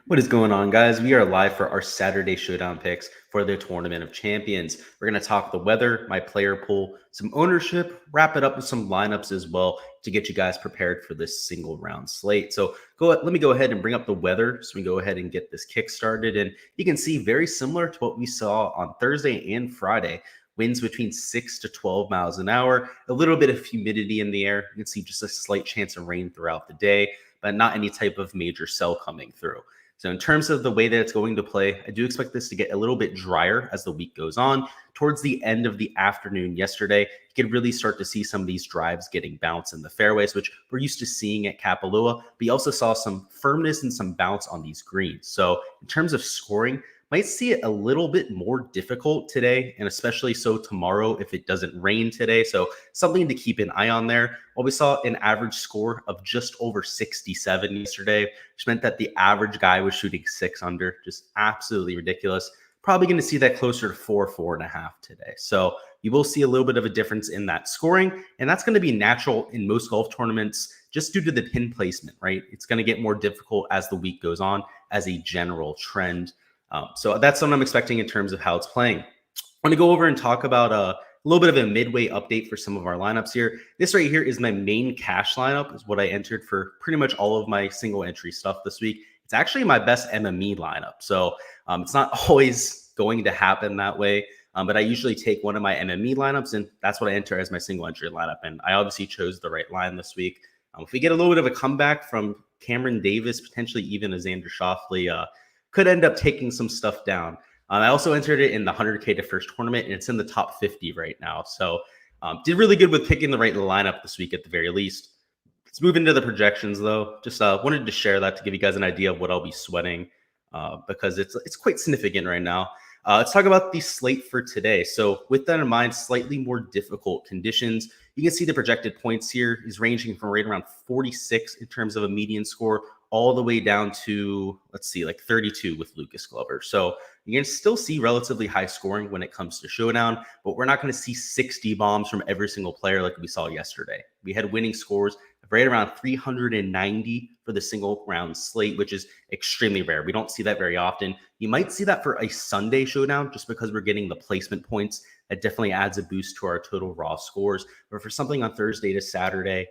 What is going on, guys? We are live for our Saturday Showdown picks for the Tournament of Champions. We're going to talk the weather, my player pool, some ownership, wrap it up with some lineups as well to get you guys prepared for this single round slate. So let me go ahead and bring up the weather so we go ahead and get this kick started. And you can see very similar to what we saw on Thursday and Friday. Winds between 6 to 12 miles an hour, a little bit of humidity in the air. You can see just a slight chance of rain throughout the day, but not any type of major cell coming through. So in terms of the way that it's going to play, I do expect this to get a little bit drier as the week goes on. Towards the end of the afternoon yesterday, you could really start to see some of these drives getting bounced in the fairways, which we're used to seeing at Kapalua. But you also saw some firmness and some bounce on these greens. So in terms of scoring, might see it a little bit more difficult today, and especially so tomorrow if it doesn't rain today. So something to keep an eye on there. Well, we saw an average score of just over 67 yesterday, which meant that the average guy was shooting 6 under, just absolutely ridiculous. Probably going to see that closer to 4.5 today. So you will see a little bit of a difference in that scoring, and that's going to be natural in most golf tournaments just due to the pin placement, right? It's going to get more difficult as the week goes on as a general trend. So that's what I'm expecting in terms of how it's playing. I want to go over and talk about a little bit of a midway update for some of our lineups here. This right here is my main cash lineup, is what I entered for pretty much all of my single entry stuff this week. It's actually my best MME lineup. So it's not always going to happen that way, but I usually take one of my MME lineups, and that's what I enter as my single entry lineup. And I obviously chose the right line this week. If we get a little bit of a comeback from Cameron Davis, potentially even a Xander Schofley, could end up taking some stuff down. I also entered it in the 100K to first tournament, and it's in the top 50 right now. So did really good with picking the right lineup this week at the very least. Let's move into the projections, though. Just wanted to share that to give you guys an idea of what I'll be sweating because it's quite significant right now. Let's talk about the slate for today. So with that in mind, slightly more difficult conditions. You can see the projected points here is ranging from right around 46 in terms of a median score all the way down to, let's see, like 32 with Lucas Glover. So you can still see relatively high scoring when it comes to Showdown, but we're not going to see 60 bombs from every single player like we saw yesterday. We had winning scores of right around 390 for the single round slate, which is extremely rare. We don't see that very often. You might see that for a Sunday Showdown just because we're getting the placement points. That definitely adds a boost to our total raw scores. But for something on Thursday to Saturday,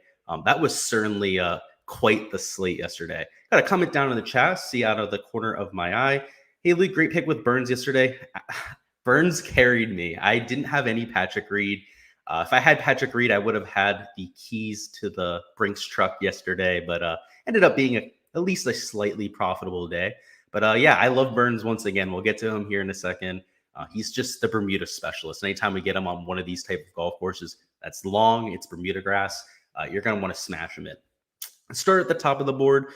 that was certainly quite the slate yesterday. Got a comment down in the chat, see out of the corner of my eye. Hey, Luke, great pick with Burns yesterday. Burns carried me. I didn't have any Patrick Reed. If I had Patrick Reed, I would have had the keys to the Brinks truck yesterday, but ended up being at least a slightly profitable day. But yeah, I love Burns once again. We'll get to him here in a second. He's just the Bermuda specialist. Anytime we get him on one of these type of golf courses that's long, it's Bermuda grass, you're going to want to smash him in. Let's start at the top of the board.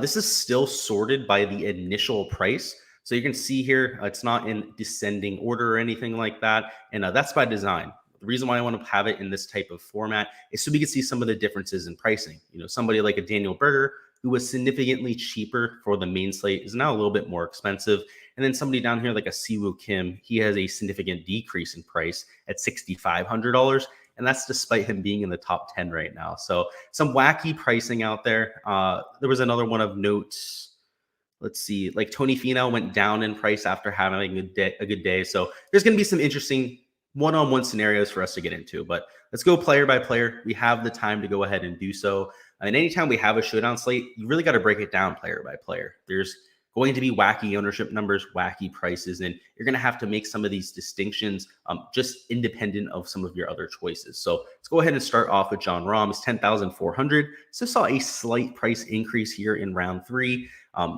This is still sorted by the initial price. So you can see here, it's not in descending order or anything like that. And that's by design. The reason why I want to have it in this type of format is so we can see some of the differences in pricing. You know, somebody like a Daniel Berger, who was significantly cheaper for the main slate, is now a little bit more expensive. And then somebody down here like a Siwoo Kim, he has a significant decrease in price at $6,500. And that's despite him being in the top 10 right now. So some wacky pricing out there. There was another one of note. Let's see, like Tony Finau went down in price after having a good day. So there's going to be some interesting one-on-one scenarios for us to get into. But let's go player by player. We have the time to go ahead and do so. And anytime we have a Showdown slate, you really got to break it down player by player. There's going to be wacky ownership numbers, wacky prices, and you're going to have to make some of these distinctions just independent of some of your other choices. So let's go ahead and start off with Jon Rahm. It's 10,400. So saw a slight price increase here in round 3.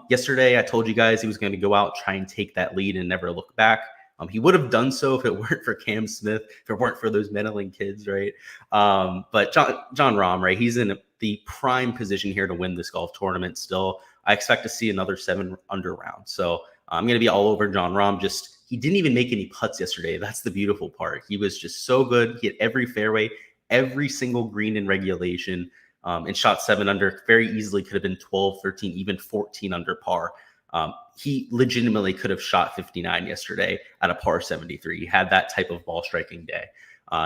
Yesterday, I told you guys he was going to go out, try and take that lead and never look back. He would have done so if it weren't for Cam Smith, if it weren't for those meddling kids, right? But Jon Rahm, right? He's in the prime position here to win this golf tournament still. I expect to see another 7 under round. So I'm going to be all over Jon Rahm. He didn't even make any putts yesterday. That's the beautiful part. He was just so good. He hit every fairway, every single green in regulation, and shot 7 under. Very easily could have been 12, 13, even 14 under par. He legitimately could have shot 59 yesterday at a par 73. He had that type of ball striking day.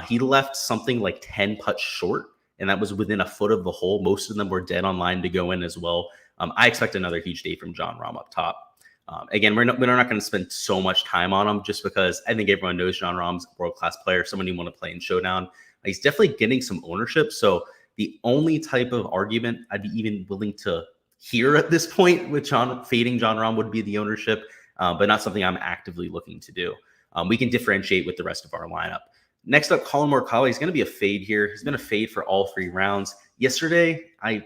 He left something like 10 putts short, and that was within a foot of the hole. Most of them were dead on line to go in as well. I expect another huge day from Jon Rahm up top. Again, we're not going to spend so much time on him just because I think everyone knows Jon Rahm's a world-class player, someone you want to play in Showdown. He's definitely getting some ownership. So the only type of argument I'd be even willing to hear at this point with fading Jon Rahm would be the ownership, but not something I'm actively looking to do. We can differentiate with the rest of our lineup. Next up, Colin Morkali is going to be a fade here. He's been a fade for all 3 rounds. Yesterday, I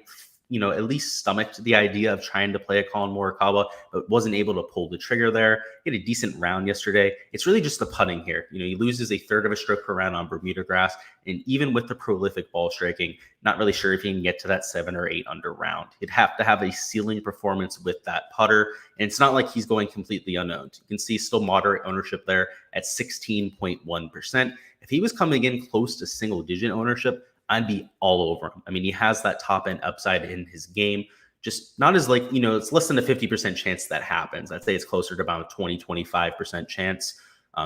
at least stomached the idea of trying to play a Colin Morkali, but wasn't able to pull the trigger there. He had a decent round yesterday. It's really just the putting here. He loses 1/3 of a stroke per round on Bermuda grass, and even with the prolific ball striking, not really sure if he can get to that 7 or 8 under round. He'd have to have a ceiling performance with that putter, and it's not like he's going completely unowned. You can see still moderate ownership there at 16.1%. If he was coming in close to single-digit ownership, I'd be all over him. I mean, he has that top end upside in his game, just not as it's less than a 50% chance that happens. I'd say it's closer to about a 20-25% chance.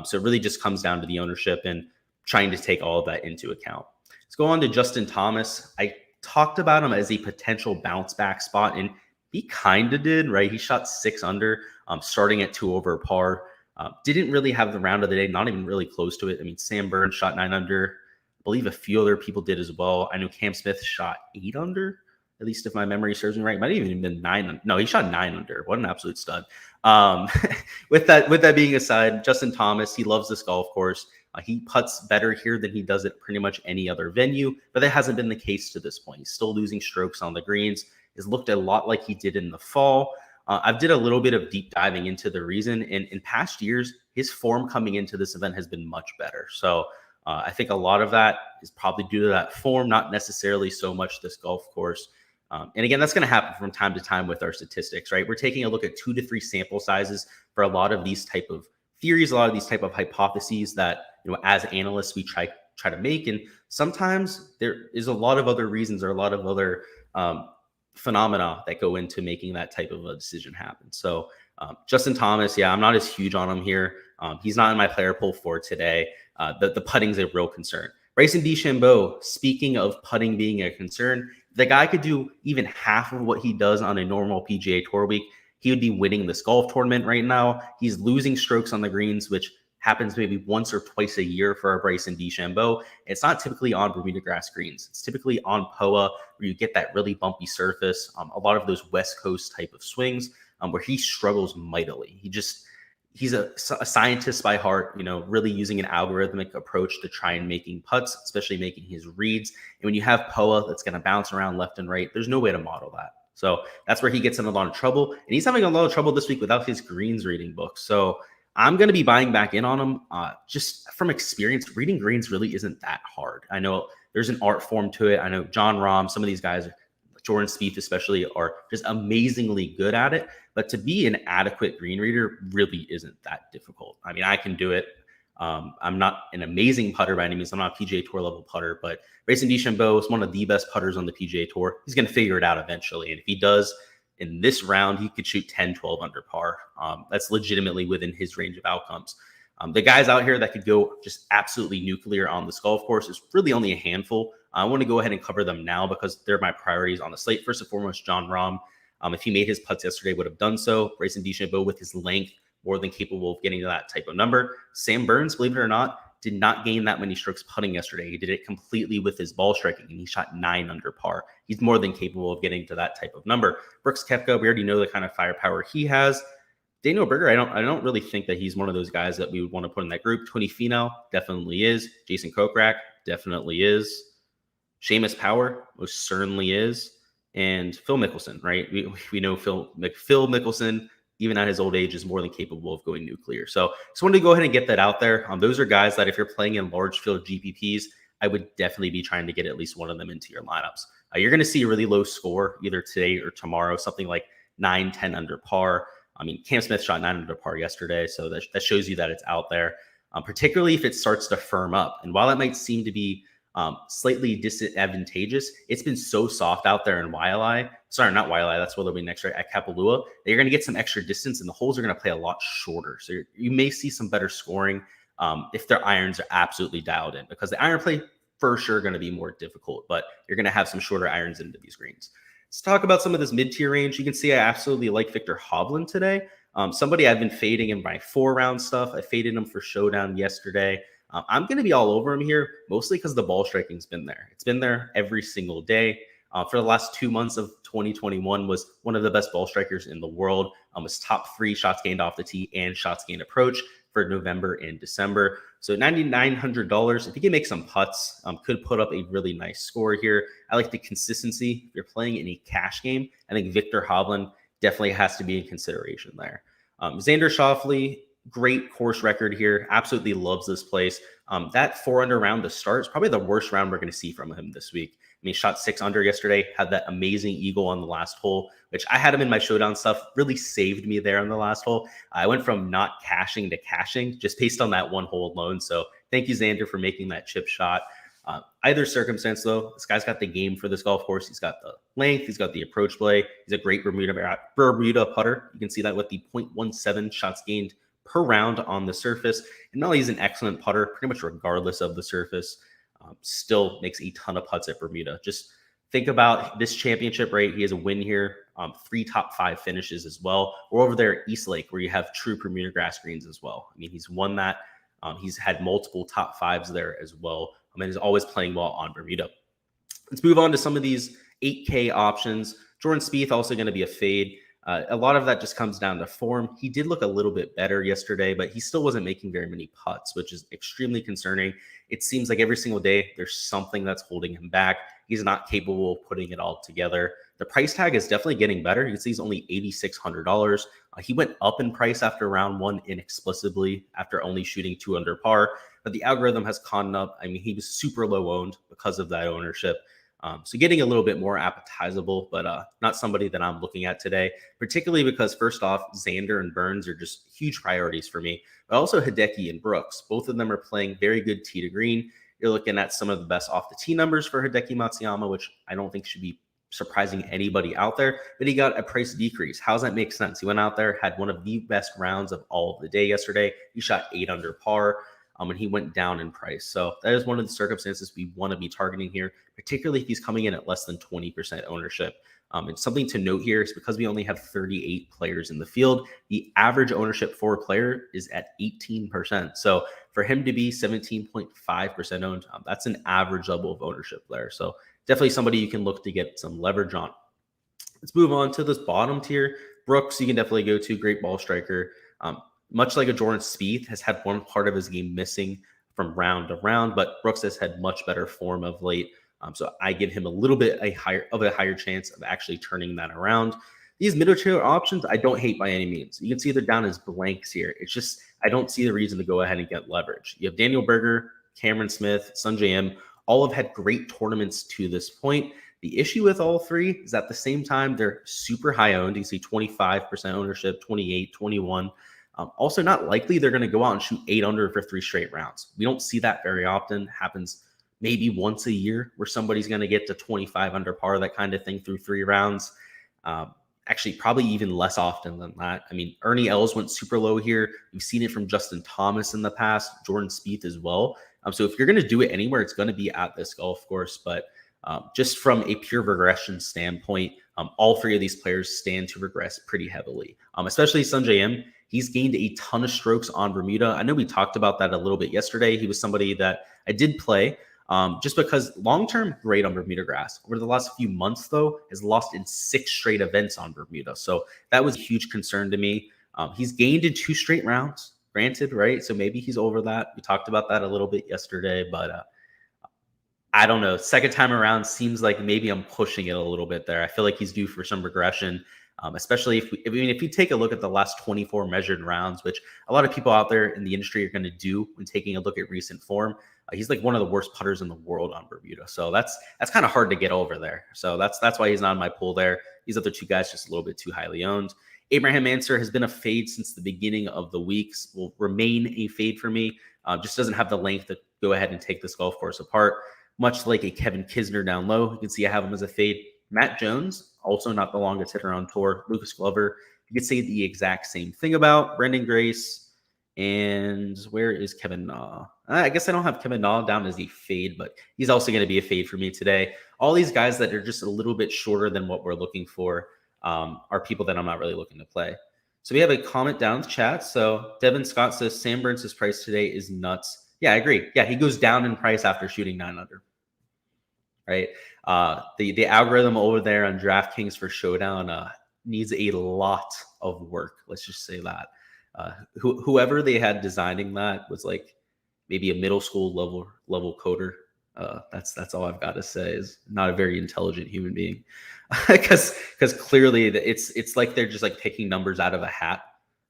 So it really just comes down to the ownership and trying to take all of that into account. Let's go on to Justin Thomas. I talked about him as a potential bounce back spot, and he kind of did, right? He shot 6 under, starting at 2 over par. Didn't really have the round of the day, not even really close to it. I mean, Sam Burns shot 9 under. I believe a few other people did as well. I know Cam Smith shot 8 under, at least if my memory serves me right. Might have even been 9. No, he shot 9 under. What an absolute stud. With that being aside, Justin Thomas, he loves this golf course. He putts better here than he does at pretty much any other venue, but that hasn't been the case to this point. He's still losing strokes on the greens. He's looked a lot like he did in the fall. I've did a little bit of deep diving into the reason, and in past years, his form coming into this event has been much better. So I think a lot of that is probably due to that form, not necessarily so much this golf course. And again, that's going to happen from time to time with our statistics, right? We're taking a look at 2 to 3 sample sizes for a lot of these type of theories, a lot of these type of hypotheses that, as analysts, we try to make. And sometimes there is a lot of other reasons or a lot of other phenomena that go into making that type of a decision happen. So Justin Thomas, I'm not as huge on him here. He's not in my player pool for today. The putting is a real concern. Bryson DeChambeau, speaking of putting being a concern, the guy could do even half of what he does on a normal PGA Tour week. He would be winning this golf tournament right now. He's losing strokes on the greens, which happens maybe once or twice a year for Bryson DeChambeau. It's not typically on Bermuda grass greens. It's typically on POA, where you get that really bumpy surface, a lot of those West Coast type of swings, where he struggles mightily. He's a scientist by heart, really using an algorithmic approach to try and making putts, especially making his reads. And when you have POA that's going to bounce around left and right, there's no way to model that. So that's where he gets in a lot of trouble. And he's having a lot of trouble this week without his greens reading book. So I'm going to be buying back in on him. Just from experience, reading greens really isn't that hard. I know there's an art form to it. I know Jon Rahm, some of these guys, Jordan Spieth especially, are just amazingly good at it. But to be an adequate green reader really isn't that difficult. I mean, I can do it. I'm not an amazing putter by any means. I'm not a PGA Tour level putter, but Bryson DeChambeau is one of the best putters on the PGA Tour. He's going to figure it out eventually. And if he does in this round, he could shoot 10, 12 under par. That's legitimately within his range of outcomes. The guys out here that could go just absolutely nuclear on this golf course is really only a handful. I want to go ahead and cover them now because they're my priorities on the slate. First and foremost, Jon Rahm. If he made his putts yesterday, would have done so. Bryson DeChambeau, with his length, more than capable of getting to that type of number. Sam Burns, believe it or not, did not gain that many strokes putting yesterday. He did it completely with his ball striking, and he shot 9 under par. He's more than capable of getting to that type of number. Brooks Koepka, we already know the kind of firepower he has. Daniel Berger, I don't really think that he's one of those guys that we would want to put in that group. Tony Finau definitely is. Jason Kokrak definitely is. Seamus Power most certainly is. And Phil Mickelson, right? We know Phil Mickelson, even at his old age, is more than capable of going nuclear. So just wanted to go ahead and get that out there. Those are guys that if you're playing in large field GPPs, I would definitely be trying to get at least one of them into your lineups. You're going to see a really low score either today or tomorrow, something like 9, 10 under par. I mean, Cam Smith shot 9 under par yesterday, so that shows you that it's out there, particularly if it starts to firm up. And while that might seem to be slightly disadvantageous, it's been so soft out there in Wailea. Sorry, not Wailea. That's where they'll be next, right? At Kapalua. That you're going to get some extra distance, and the holes are going to play a lot shorter. So you may see some better scoring if their irons are absolutely dialed in, because the iron play for sure going to be more difficult, but you're going to have some shorter irons into these greens. Let's talk about some of this mid-tier range. You can see I absolutely like Victor Hoblin today. Somebody I've been fading in my 4-round stuff. I faded him for Showdown yesterday. I'm going to be all over him here, mostly because the ball striking's been there. It's been there every single day. For the last 2 months of 2021 was one of the best ball strikers in the world. Was top 3 shots gained off the tee and shots gained approach for November and December. So $9,900, if you can make some putts, could put up a really nice score here. I like the consistency. If you're playing in a cash game, I think Victor Hoblin definitely has to be in consideration there. Xander Schofley, great course record here. Absolutely loves this place. That 4-under round to start is probably the worst round we're going to see from him this week. I mean, shot 6 under yesterday, had that amazing eagle on the last hole, which I had him in my Showdown stuff, really saved me there on the last hole. I went from not cashing to cashing just based on that one hole alone. So thank you, Xander, for making that chip shot. Either circumstance, though, this guy's got the game for this golf course. He's got the length. He's got the approach play. He's a great Bermuda putter. You can see that with the 0.17 shots gained per round on the surface. And not only is an excellent putter, pretty much regardless of the surface, still makes a ton of putts at Bermuda. Just think about this championship, right? He has a win here, 3 top 5 finishes as well. We're over there at East Lake where you have true Bermuda grass greens as well. I mean, he's won that. He's had multiple top 5s there as well. And he's always playing well on Bermuda. Let's move on to some of these 8K options. Jordan Spieth also going to be a fade. A lot of that just comes down to form. He did look a little bit better yesterday, but he still wasn't making very many putts, which is extremely concerning. It seems like every single day there's something that's holding him back. He's not capable of putting it all together. The price tag is definitely getting better. You can see he's only $8,600. He went up in price after round 1 inexplicably after only shooting 2 under par, but the algorithm has caught up. I mean, he was super low owned because of that ownership. So getting a little bit more appetizable, but not somebody that I'm looking at today, particularly because first off, Xander and Burns are just huge priorities for me, but also Hideki and Brooks. Both of them are playing very good tee to green. You're looking at some of the best off the tee numbers for Hideki Matsuyama, which I don't think should be surprising anybody out there, but he got a price decrease. How does that make sense? He went out there, had one of the best rounds of all of the day yesterday. He shot 8 under par. And he went down in price. So that is one of the circumstances we want to be targeting here, particularly if he's coming in at less than 20% ownership. And something to note here is because we only have 38 players in the field, the average ownership for a player is at 18%. So for him to be 17.5% owned, that's an average level of ownership there. So definitely somebody you can look to get some leverage on. Let's move on to this bottom tier. Brooks, you can definitely go to, great ball striker. Much like a Jordan Spieth, has had one part of his game missing from round to round, but Brooks has had much better form of late. So I give him a little bit a higher chance of actually turning that around. These middle tier options, I don't hate by any means. You can see they're down as blanks here. It's just, I don't see the reason to go ahead and get leverage. You have Daniel Berger, Cameron Smith, Sungjae Im, all have had great tournaments to this point. The issue with all 3 is at the same time, they're super high owned. You see 25% ownership, 28, 21. Also not likely they're going to go out and shoot 8 under for 3 straight rounds. We don't see that very often. Happens maybe once a year where somebody's going to get to 25 under par, that kind of thing through 3 rounds. Actually, probably even less often than that. I mean, Ernie Els went super low here. We've seen it from Justin Thomas in the past, Jordan Spieth as well. So if you're going to do it anywhere, it's going to be at this golf course. But just from a pure regression standpoint, all 3 of these players stand to regress pretty heavily, especially Sungjae Im. He's gained a ton of strokes on Bermuda. I know we talked about that a little bit yesterday. He was somebody that I did play just because long-term great on Bermuda grass. Over the last few months, though, has lost in 6 straight events on Bermuda. So that was a huge concern to me. He's gained in 2 straight rounds, granted, right? So maybe he's over that. We talked about that a little bit yesterday, but I don't know. Second time around seems like maybe I'm pushing it a little bit there. I feel like he's due for some regression. Especially if you take a look at the last 24 measured rounds, which a lot of people out there in the industry are going to do when taking a look at recent form. He's like one of the worst putters in the world on Bermuda. So that's kind of hard to get over there. So that's why he's not in my pool there. These other 2 guys just a little bit too highly owned. Abraham Answer has been a fade since the beginning of the weeks, will remain a fade for me. Just doesn't have the length to go ahead and take this golf course apart. Much like a Kevin Kisner down low, you can see I have him as a fade. Matt Jones, also not the longest hitter on tour. Lucas Glover, you could say the exact same thing about. Brendan Grace, and where is Kevin Na? I guess I don't have Kevin Na down as a fade, but he's also going to be a fade for me today. All these guys that are just a little bit shorter than what we're looking for are people that I'm not really looking to play. So we have a comment down in the chat. So Devin Scott says Sam Burns' price today is nuts. Yeah, I agree. Yeah, he goes down in price after shooting 9 under. Right. The algorithm over there on DraftKings for Showdown needs a lot of work. Let's just say that. Whoever they had designing that was like maybe a middle school level coder. That's all I've got to say. Is not a very intelligent human being, because clearly it's like they're just like picking numbers out of a hat,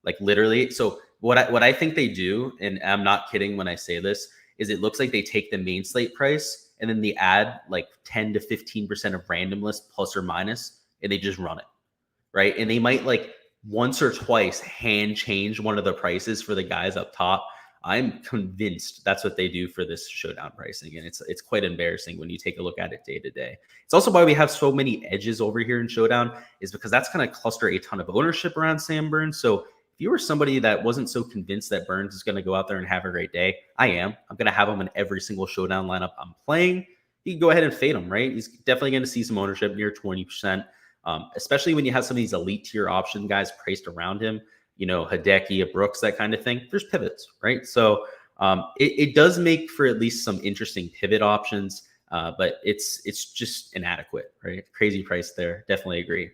like literally. So what I think they do, and I'm not kidding when I say this, is it looks like they take the main slate price and then they add like 10 to 15% of randomness plus or minus, and they just run it, right? And they might like once or twice hand change one of the prices for the guys up top. I'm convinced that's what they do for this Showdown pricing, and it's quite embarrassing when you take a look at it day to day. It's also why we have so many edges over here in Showdown, is because that's going to cluster a ton of ownership around Sam Burns. So if you were somebody that wasn't so convinced that Burns is going to go out there and have a great day, I am. I'm going to have him in every single Showdown lineup I'm playing. You can go ahead and fade him, right? He's definitely going to see some ownership near 20%, especially when you have some of these elite tier option guys priced around him. You know, Hideki, Brooks, that kind of thing. There's pivots, right? So it does make for at least some interesting pivot options, but it's just inadequate, right? Crazy price there. Definitely agree.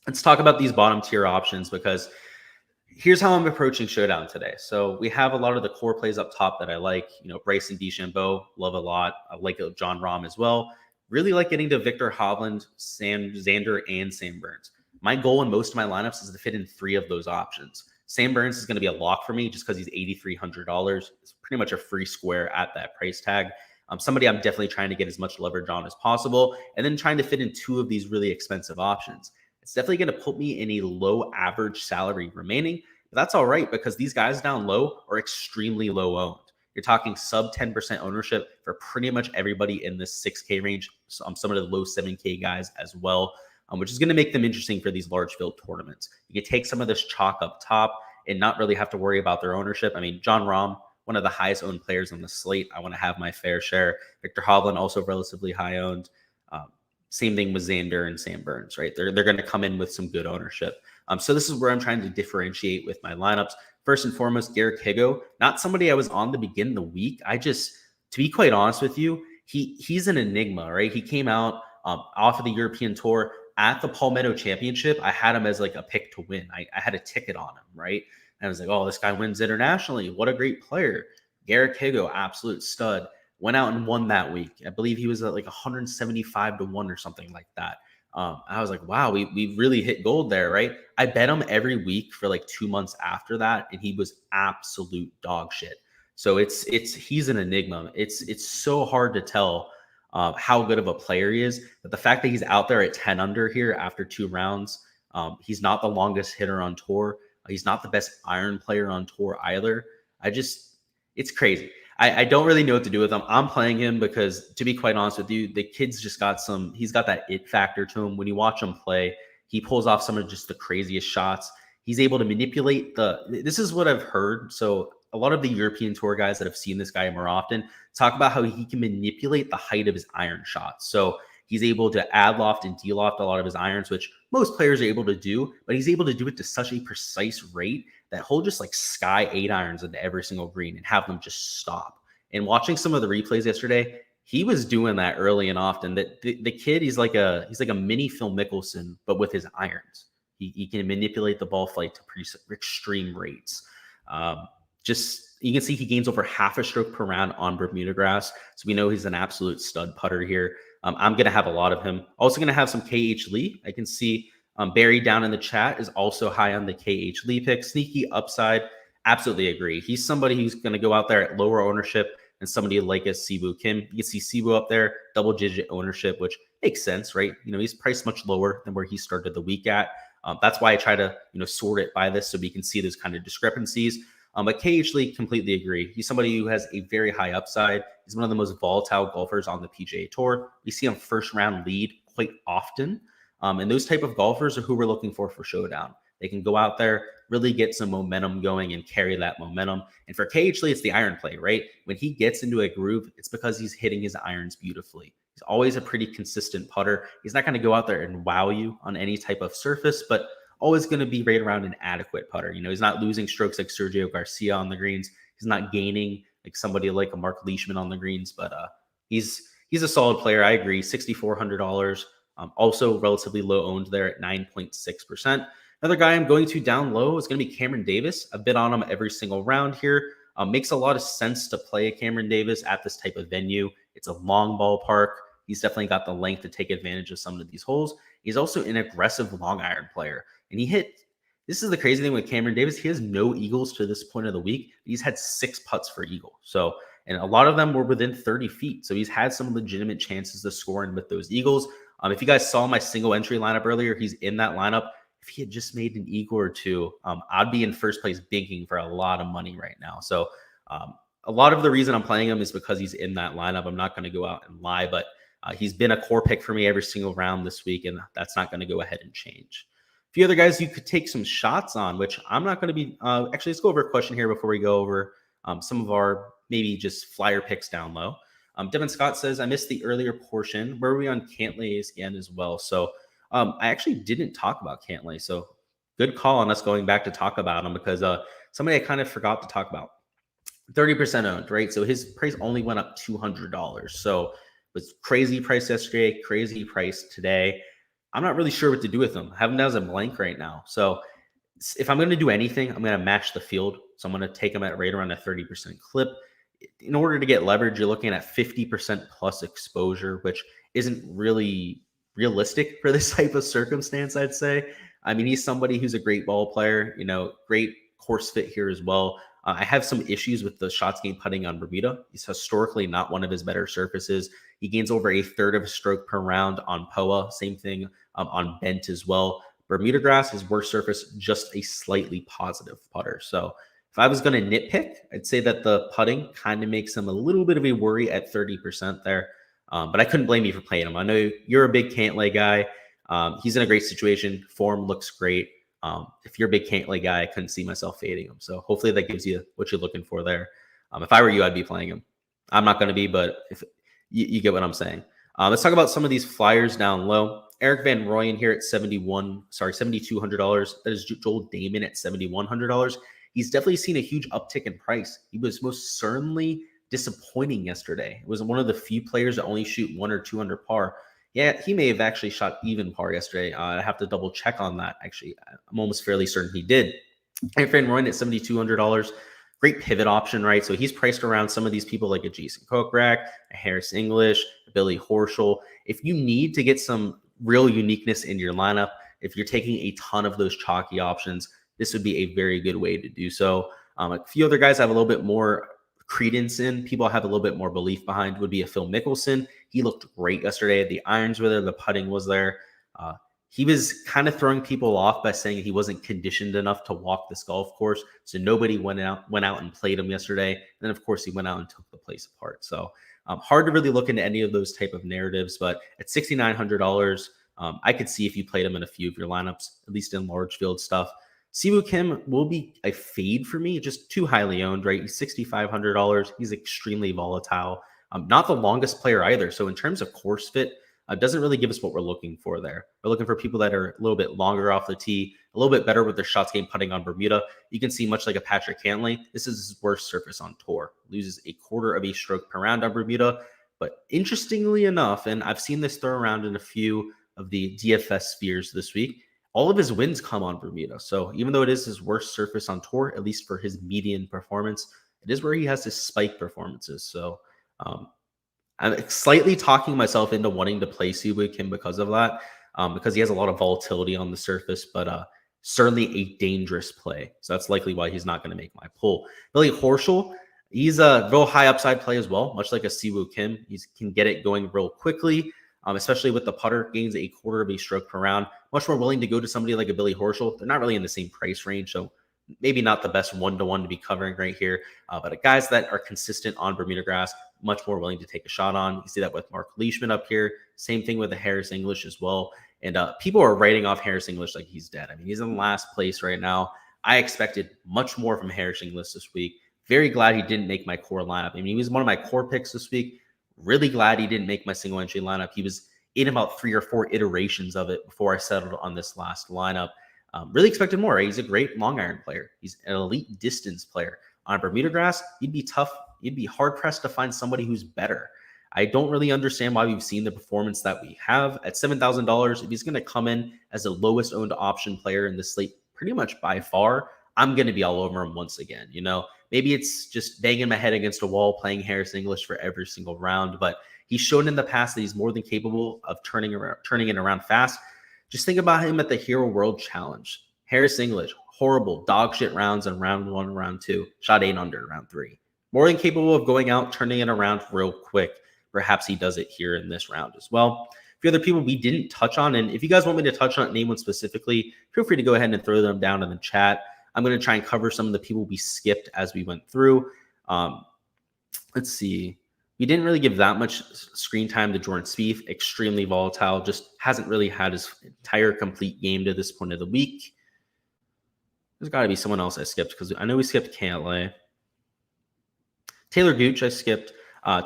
Let's talk about these bottom tier options, because here's how I'm approaching Showdown today. So we have a lot of the core plays up top that I like. You know, Bryson DeChambeau, love a lot. I like John Rahm as well. Really like getting to Victor Hovland, Xander, and Sam Burns. My goal in most of my lineups is to fit in 3 of those options. Sam Burns is going to be a lock for me just because he's $8,300. It's pretty much a free square at that price tag. Somebody I'm definitely trying to get as much leverage on as possible, and then trying to fit in 2 of these really expensive options. It's definitely going to put me in a low average salary remaining, but that's all right, because these guys down low are extremely low owned. You're talking sub 10% ownership for pretty much everybody in this 6K range. Some of the low 7K guys as well. Which is going to make them interesting for these large field tournaments. You can take some of this chalk up top and not really have to worry about their ownership. I mean, John Rahm, one of the highest owned players on the slate. I want to have my fair share. Victor Hovland, also relatively high owned. Same thing with Xander and Sam Burns, right? They're going to come in with some good ownership. So this is where I'm trying to differentiate with my lineups. First and foremost, Garrick Higgo, not somebody I was on to begin the week. To be quite honest with you, he's an enigma, right? He came out off of the European Tour. At the Palmetto Championship, I had him as like a pick to win. I had a ticket on him, right? And I was like, oh, this guy wins internationally. What a great player. Garrick Higgo, absolute stud. Went out and won that week. I believe he was at like 175 to 1 or something like that. I was like, wow, we really hit gold there, right? I bet him every week for like 2 months after that, and he was absolute dog shit. So he's an enigma. It's so hard to tell how good of a player he is. But the fact that he's out there at 10 under here after 2 rounds, he's not the longest hitter on tour. He's not the best iron player on tour either. It's crazy. I don't really know what to do with him. I'm playing him because, to be quite honest with you, the kid's just he's got that it factor to him. When you watch him play, he pulls off some of just the craziest shots. He's able to manipulate this is what I've heard. So a lot of the European Tour guys that have seen this guy more often talk about how he can manipulate the height of his iron shots. So he's able to add loft and de-loft a lot of his irons, which most players are able to do, but he's able to do it to such a precise rate that he'll just like sky 8 irons into every single green and have them just stop. And watching some of the replays yesterday, he was doing that early and often. That the kid, he's like a mini Phil Mickelson, but with his irons. He can manipulate the ball flight to pretty extreme rates. You can see he gains over half a stroke per round on Bermuda grass. So we know he's an absolute stud putter here. I'm going to have a lot of him. Also going to have some KH Lee. I can see Barry down in the chat is also high on the KH Lee pick. Sneaky upside. Absolutely agree. He's somebody who's going to go out there at lower ownership than somebody like a Siwoo Kim. You can see Siwoo up there, double-digit ownership, which makes sense, right? You know, he's priced much lower than where he started the week at. That's why I try to, sort it by this so we can see those kind of discrepancies. But KH Lee, completely agree. He's somebody who has a very high upside. He's one of the most volatile golfers on the PGA Tour. We see him first round lead quite often. And those type of golfers are who we're looking for Showdown. They can go out there, really get some momentum going and carry that momentum. And for KH Lee, it's the iron play, right? When he gets into a groove, it's because he's hitting his irons beautifully. He's always a pretty consistent putter. He's not going to go out there and wow you on any type of surface, but always going to be right around an adequate putter. You know, he's not losing strokes like Sergio Garcia on the greens. He's not gaining like somebody like a Mark Leishman on the greens, but he's a solid player. I agree. $6,400. Also relatively low owned there at 9.6%. Another guy I'm going to down low is going to be Cameron Davis. I've been on him every single round here. Makes a lot of sense to play a Cameron Davis at this type of venue. It's a long ballpark. He's definitely got the length to take advantage of some of these holes. He's also an aggressive long iron player. And this is the crazy thing with Cameron Davis. He has no eagles to this point of the week. He's had 6 putts for eagle. So, and a lot of them were within 30 feet. So he's had some legitimate chances to score in with those eagles. If you guys saw my single entry lineup earlier, he's in that lineup. If he had just made an eagle or two, I'd be in first place banking for a lot of money right now. So a lot of the reason I'm playing him is because he's in that lineup. I'm not going to go out and lie, but he's been a core pick for me every single round this week, and that's not going to go ahead and change. A few other guys you could take some shots on, which I'm not going to be actually, let's go over a question here before we go over some of our maybe just flyer picks down low. Devin Scott says, I missed the earlier portion. Where are we on Cantlay again as well? So I actually didn't talk about Cantlay. So good call on us going back to talk about him, because somebody I kind of forgot to talk about. 30% owned, right? So his price only went up $200. So it was crazy price yesterday, crazy price today. I'm not really sure what to do with him. I have him down as a blank right now. So if I'm going to do anything, I'm going to match the field. So I'm going to take him at right around a 30% clip. In order to get leverage, you're looking at 50% plus exposure, which isn't really realistic for this type of circumstance, I'd say. I mean, he's somebody who's a great ball player, you know, great course fit here as well. I have some issues with the shots gained putting on Bermuda. He's historically not one of his better surfaces. He gains over a third of a stroke per round on POA. Same thing on bent as well. Bermuda grass, his worst surface, just a slightly positive putter. So if I was going to nitpick, I'd say that the putting kind of makes him a little bit of a worry at 30% there. But I couldn't blame you for playing him. I know you're a big Cantlay guy. He's in a great situation. Form looks great. If you're a big Cantlay guy, I couldn't see myself fading him. So hopefully that gives you what you're looking for there. If I were you, I'd be playing him. I'm not going to be, but if you get what I'm saying. Let's talk about some of these flyers down low. Eric Van Rooyen here at $7,200. That is Joel Damon at $7,100. He's definitely seen a huge uptick in price. He was most certainly disappointing yesterday. It was one of the few players that only shoot 1 or 2 under par. Yeah, he may have actually shot even par yesterday. I have to double check on that. Actually, I'm almost fairly certain he did. Eric Van Rooyen at $7,200. Great pivot option, right? So he's priced around some of these people like a Jason Kokrak, a Harris English, a Billy Horschel. If you need to get some real uniqueness in your lineup, if you're taking a ton of those chalky options, this would be a very good way to do so. A few other guys have a little bit more credence in, people have a little bit more belief behind, would be a Phil Mickelson. He looked great yesterday. The irons were there, the putting was there. He was kind of throwing people off by saying he wasn't conditioned enough to walk this golf course. So nobody went out and played him yesterday. And then, of course, he went out and took the place apart. So hard to really look into any of those type of narratives. But at $6,900, I could see if you played him in a few of your lineups, at least in large field stuff. Siwoo Kim will be a fade for me, just too highly owned, right? He's $6,500. He's extremely volatile. Not the longest player either. So in terms of course fit, doesn't really give us what we're looking for there. We're looking for people that are a little bit longer off the tee, a little bit better with their shots game putting on Bermuda. You can see much like a Patrick Cantlay, this is his worst surface on tour. Loses a quarter of a stroke per round on Bermuda. But interestingly enough, and I've seen this throw around in a few of the DFS spheres this week, all of his wins come on Bermuda. So even though it is his worst surface on tour, at least for his median performance, it is where he has his spike performances. So I'm slightly talking myself into wanting to play Siwoo Kim because of that, because he has a lot of volatility on the surface, but certainly a dangerous play. So that's likely why he's not going to make my pull. Billy Horschel, he's a real high upside play as well, much like a Siwoo Kim. He can get it going real quickly. Especially with the putter, gains a quarter of a stroke per round. Much more willing to go to somebody like a Billy Horschel. They're not really in the same price range, so maybe not the best one-to-one to be covering right here. But guys that are consistent on Bermuda grass, much more willing to take a shot on. You see that with Mark Leishman up here. Same thing with the Harris English as well. And people are writing off Harris English like he's dead. I mean, he's in last place right now. I expected much more from Harris English this week. Very glad he didn't make my core lineup. I mean, he was one of my core picks this week. Really glad he didn't make my single entry lineup. He was in about 3 or 4 iterations of it before I settled on this last lineup. Really expected more. Right? He's a great long iron player. He's an elite distance player. On Bermuda grass, you'd be tough. You'd be hard pressed to find somebody who's better. I don't really understand why we've seen the performance that we have at $7,000. If he's going to come in as the lowest owned option player in the slate, pretty much by far, I'm going to be all over him once again. You know, maybe it's just banging my head against a wall, playing Harris English for every single round, but he's shown in the past that he's more than capable of turning it around fast. Just think about him at the Hero World Challenge. Harris English, horrible dog shit rounds in round 1, round 2, shot 8 under round 3. More than capable of going out, turning it around real quick. Perhaps he does it here in this round as well. A few other people we didn't touch on, and if you guys want me to touch on anyone specifically, feel free to go ahead and throw them down in the chat. I'm going to try and cover some of the people we skipped as we went through. Let's see. We didn't really give that much screen time to Jordan Spieth. Extremely volatile. Just hasn't really had his entire complete game to this point of the week. There's got to be someone else I skipped because I know we skipped Cantlay. Taylor Gooch I skipped.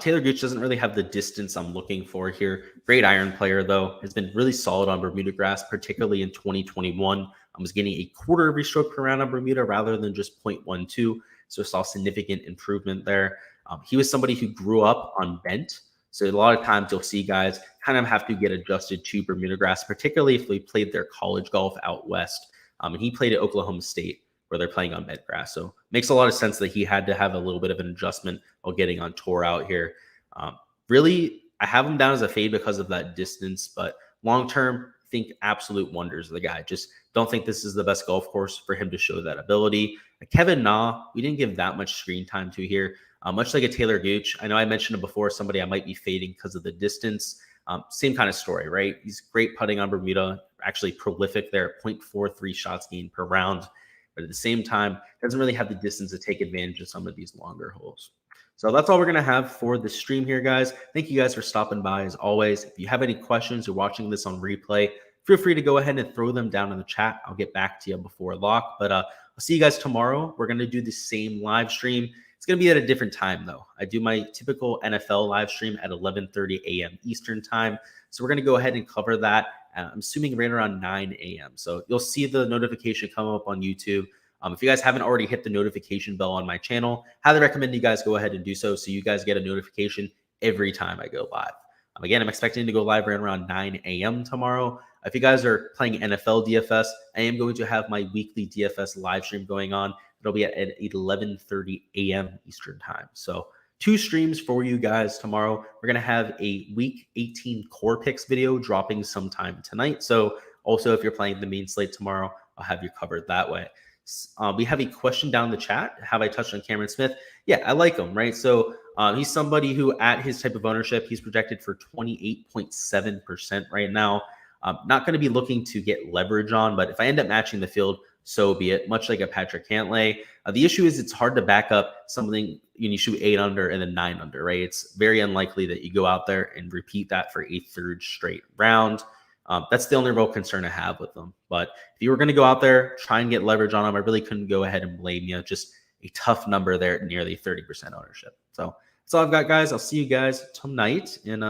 Taylor Gooch doesn't really have the distance I'm looking for here. Great iron player, though. Has been really solid on Bermuda grass, particularly in 2021. I was getting a quarter every stroke per round on Bermuda rather than just 0.12. So I saw significant improvement there. He was somebody who grew up on bent. So a lot of times you'll see guys kind of have to get adjusted to Bermuda grass, particularly if they played their college golf out west. And he played at Oklahoma State where they're playing on bent grass. So makes a lot of sense that he had to have a little bit of an adjustment while getting on tour out here. Really, I have him down as a fade because of that distance, but long-term, think absolute wonders of the guy. Just don't think this is the best golf course for him to show that ability. Kevin Na, we didn't give that much screen time to here. Much like a Taylor Gooch, I know I mentioned it before, somebody I might be fading because of the distance. Same kind of story, right? He's great putting on Bermuda, actually prolific there, 0.43 shots gained per round. But at the same time, doesn't really have the distance to take advantage of some of these longer holes. So that's all we're going to have for the stream here, guys. Thank you guys for stopping by as always. If you have any questions or watching this on replay, feel free to go ahead and throw them down in the chat. I'll get back to you before lock. But I'll see you guys tomorrow. We're going to do the same live stream. It's going to be at a different time, though. I do my typical NFL live stream at 11:30 a.m. Eastern time. So we're going to go ahead and cover that. I'm assuming right around 9 a.m. So you'll see the notification come up on YouTube. If you guys haven't already hit the notification bell on my channel, highly recommend you guys go ahead and do so you guys get a notification every time I go live. Again, I'm expecting to go live right around 9 a.m. tomorrow. If you guys are playing NFL DFS, I am going to have my weekly DFS live stream going on. It'll be at 11:30 a.m. Eastern time. So 2 streams for you guys tomorrow. We're going to have a week 18 core picks video dropping sometime tonight. So also if you're playing the main slate tomorrow, I'll have you covered that way. We have a question down in the chat. Have I touched on Cameron Smith? Yeah, I like him, right? So he's somebody who at his type of ownership, he's projected for 28.7% right now. Not going to be looking to get leverage on, but if I end up matching the field, so be it. Much like a Patrick Cantlay. The issue is it's hard to back up something when you shoot 8 under and then 9 under, right? It's very unlikely that you go out there and repeat that for a third straight round. That's the only real concern I have with them. But if you were going to go out there, try and get leverage on them, I really couldn't go ahead and blame you. Just a tough number there at nearly 30% ownership. So that's all I've got, guys. I'll see you guys tonight. And